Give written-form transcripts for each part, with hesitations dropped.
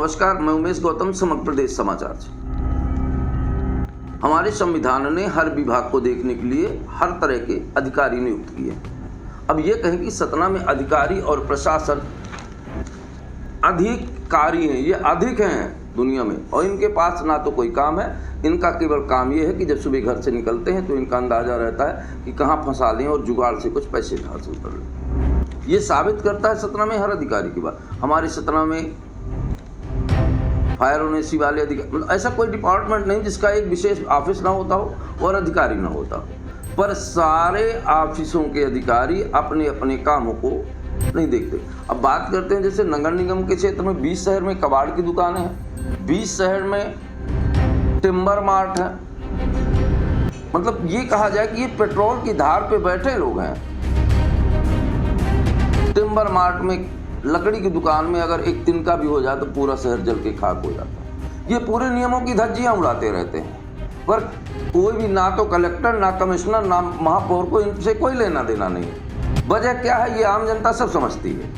नमस्कार, मैं उमेश गौतम, समग्र प्रदेश समाचार से। हमारे संविधान ने हर विभाग को देखने के लिए हर तरह के अधिकारी नियुक्त किए। अब ये कहें कि सतना में अधिकारी और प्रशासन अधिकारी हैं, ये अधिक हैं दुनिया में, और इनके पास ना तो कोई काम है। इनका केवल काम ये है कि जब सुबह घर से निकलते हैं तो इनका अंदाजा रहता है कि कहाँ फंसा लें और जुगाड़ से कुछ पैसे हासिल कर लें। ये साबित करता है सतना में हर अधिकारी की बात। हमारे सतना में फायर ओनेसी वाले अधिकारी, मतलब ऐसा कोई डिपार्टमेंट नहीं जिसका एक विशेष ऑफिस ना होता हो और अधिकारी ना होता हो, पर सारे ऑफिसों के अधिकारी अपने अपने कामों को नहीं देखते। अब बात करते हैं जैसे नगर निगम के क्षेत्र में 20 शहर में कबाड़ की दुकानें हैं, 20 शहर में टिम्बर मार्ट है। मतलब ये कहा जाए कि ये पेट्रोल की धार पे बैठे लोग हैं। टिम्बर मार्ट में लकड़ी की दुकान में अगर एक तिनका भी हो जाए तो पूरा शहर जल के खाक हो जाता है। ये पूरे नियमों की धज्जियां उड़ाते रहते हैं, पर कोई भी, ना तो कलेक्टर, ना कमिश्नर, ना महापौर को इनसे कोई लेना देना नहीं है। वजह क्या है ये आम जनता सब समझती है।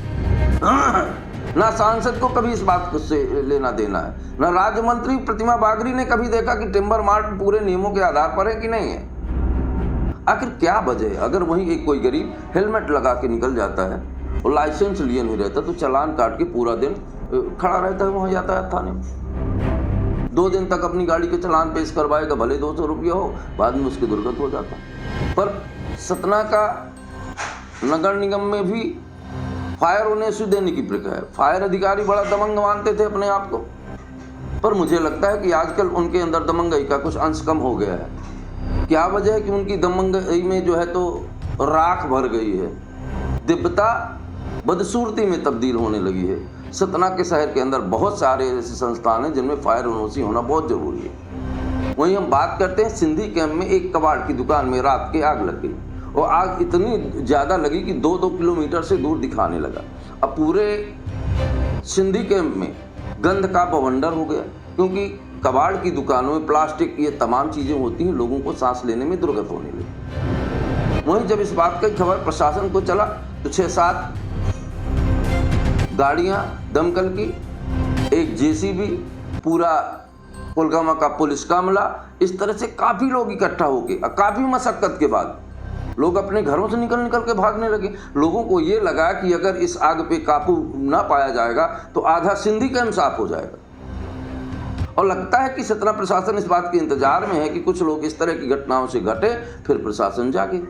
ना सांसद को कभी इस बात से लेना देना है, ना राज्य मंत्री प्रतिमा बागरी ने कभी देखा कि टिम्बर मार्ट पूरे नियमों के आधार पर है कि नहीं है। आखिर क्या वजह है? अगर वहीं एक कोई गरीब हेलमेट लगा के निकल जाता है और लाइसेंस लिए नहीं रहता तो चालान काट के पूरा दिन खड़ा रहता है वहाँ यातायात थाने में। 2 दिन तक अपनी गाड़ी के चालान पेश करवाएगा, भले 200 रुपया हो, बाद में उसकी दुर्गत हो जाता है। पर सतना का नगर निगम में भी फायर ओनेसी देने की प्रक्रिया है। फायर अधिकारी बड़ा दमंग मानते थे अपने आप को, पर मुझे लगता है कि आजकल उनके अंदर दमंगई का कुछ अंश कम हो गया है। क्या वजह है कि उनकी दमंगई में जो है तो राख भर गई है, दिव्यता बदसूरती में तब्दील होने लगी है। सतना के शहर के अंदर बहुत सारे ऐसे संस्थान हैं जिनमें फायर ओनेसी होना बहुत जरूरी है। वहीं हम बात करते हैं सिंधी कैंप में एक कबाड़ की दुकान में रात के आग लग गई, और आग इतनी ज़्यादा लगी कि 2-2 किलोमीटर से दूर दिखाने लगा। अब पूरे सिंधी कैंप में गंध का बवंडर हो गया, क्योंकि कबाड़ की दुकानों में प्लास्टिक, ये तमाम चीज़ें होती हैं, लोगों को सांस लेने में दुर्गत होने लगी। वहीं जब इस बात की खबर प्रशासन को चला तो 6-7 गाड़ियां दमकल की, एक जेसीबी, पूरा कोलगामा का पुलिस का अमला, इस तरह से काफ़ी लोग इकट्ठा होके काफ़ी मशक्कत के बाद लोग अपने घरों से निकल के भागने लगे। लोगों को ये लगा कि अगर इस आग पे काबू ना पाया जाएगा तो आधा सिंधी कैंप साफ हो जाएगा। और लगता है कि सतना प्रशासन इस बात के इंतजार में है कि कुछ लोग इस तरह की घटनाओं से घटे, फिर प्रशासन जागे।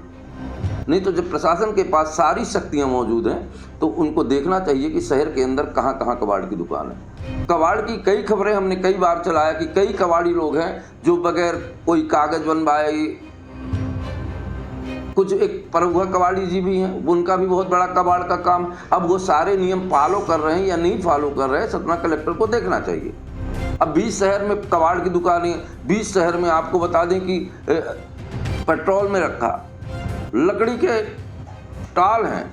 नहीं तो जब प्रशासन के पास सारी शक्तियां मौजूद हैं तो उनको देखना चाहिए कि शहर के अंदर कहां कहां कबाड़ की दुकान है। कबाड़ की कई खबरें हमने कई बार चलाया कि कई कबाड़ी लोग हैं जो बगैर कोई कागज बनवाए, कुछ एक परहुआ कबाड़ी जी भी हैं, उनका भी बहुत बड़ा कबाड़ का काम। अब वो सारे नियम फॉलो कर रहे हैं या नहीं फॉलो कर रहे हैं, सतना कलेक्टर को देखना चाहिए। अब 20 शहर में कबाड़ की दुकानें, 20 शहर में आपको बता दें कि पेट्रोल में रखा लकड़ी के टाल हैं।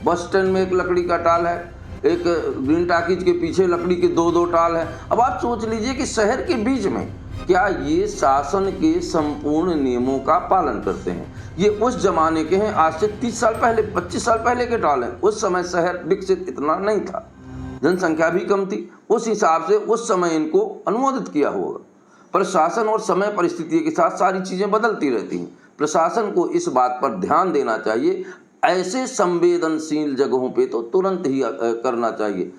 बस स्टैंड में एक लकड़ी का टाल है, एक ग्रीन टाकीज के पीछे लकड़ी के 2-2 टाल हैं। अब आप सोच लीजिए कि शहर के बीच में क्या ये शासन के संपूर्ण नियमों का पालन करते हैं? ये उस जमाने के हैं, आज से 30 साल पहले, 25 साल पहले के टाल हैं। उस समय शहर विकसित इतना नहीं था, जनसंख्या भी कम थी, उस हिसाब से उस समय इनको अनुमोदित किया होगा। पर शासन और समय परिस्थिति के साथ सारी चीज़ें बदलती रहती हैं। प्रशासन को इस बात पर ध्यान देना चाहिए, ऐसे संवेदनशील जगहों पे तो तुरंत ही करना चाहिए।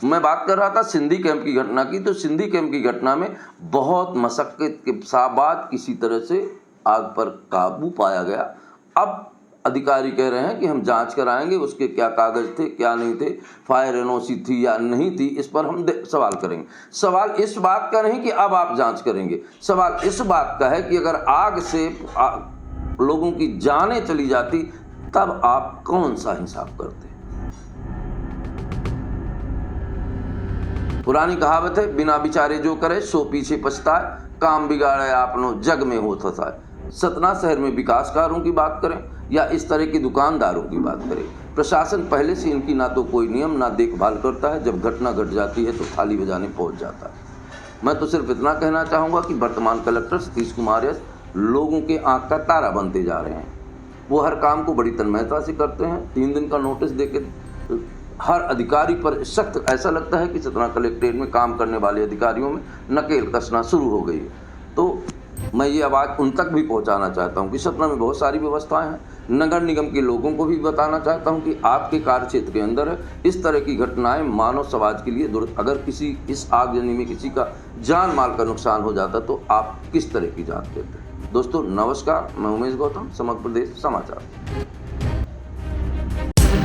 मैं बात कर रहा था सिंधी कैंप की घटना की, तो सिंधी कैंप की घटना में बहुत मशक्कत के बाद किसी तरह से आग पर काबू पाया गया। अब अधिकारी कह रहे हैं कि हम जांच कराएंगे, उसके क्या कागज थे क्या नहीं थे, फायर एनओसी थी या नहीं थी, इस पर हम सवाल करेंगे। सवाल इस बात का नहीं कि अब आप जांच करेंगे, सवाल इस बात का है कि अगर आग से लोगों की जानें चली जाती तब आप कौन सा हिसाब करते? पुरानी कहावत है, बिना विचारे जो करे सो पीछे पछताए, काम बिगाड़े आपनो जग में हो फसाए। सतना शहर में विकास कार्यों की बात करें या इस तरह की दुकानदारों की बात करें, प्रशासन पहले से इनकी ना तो कोई नियम ना देखभाल करता है। जब घटना घट जाती है तो थाली बजाने पहुंच जाता है। मैं तो सिर्फ इतना कहना चाहूँगा कि वर्तमान कलेक्टर सतीश कुमार यस लोगों के आँख का तारा बनते जा रहे हैं। वो हर काम को बड़ी तन्मयता से करते हैं। 3 दिन का नोटिस देके हर अधिकारी पर सख्त, ऐसा लगता है कि सतना कलेक्ट्रेट में काम करने वाले अधिकारियों में नकेल कसना शुरू हो गई है। तो मैं ये आवाज़ उन तक भी पहुंचाना चाहता हूं कि सतना में बहुत सारी व्यवस्थाएं हैं। नगर निगम के लोगों को भी बताना चाहता हूं कि आपके कार्य क्षेत्र के अंदर इस तरह की घटनाएं मानव समाज के लिए अगर किसी इस आगजनी में किसी का जान माल का नुकसान हो जाता तो आप किस तरह की जांच देते। दोस्तों नमस्कार, मैं उमेश गौतम, समग्र प्रदेश समाचार।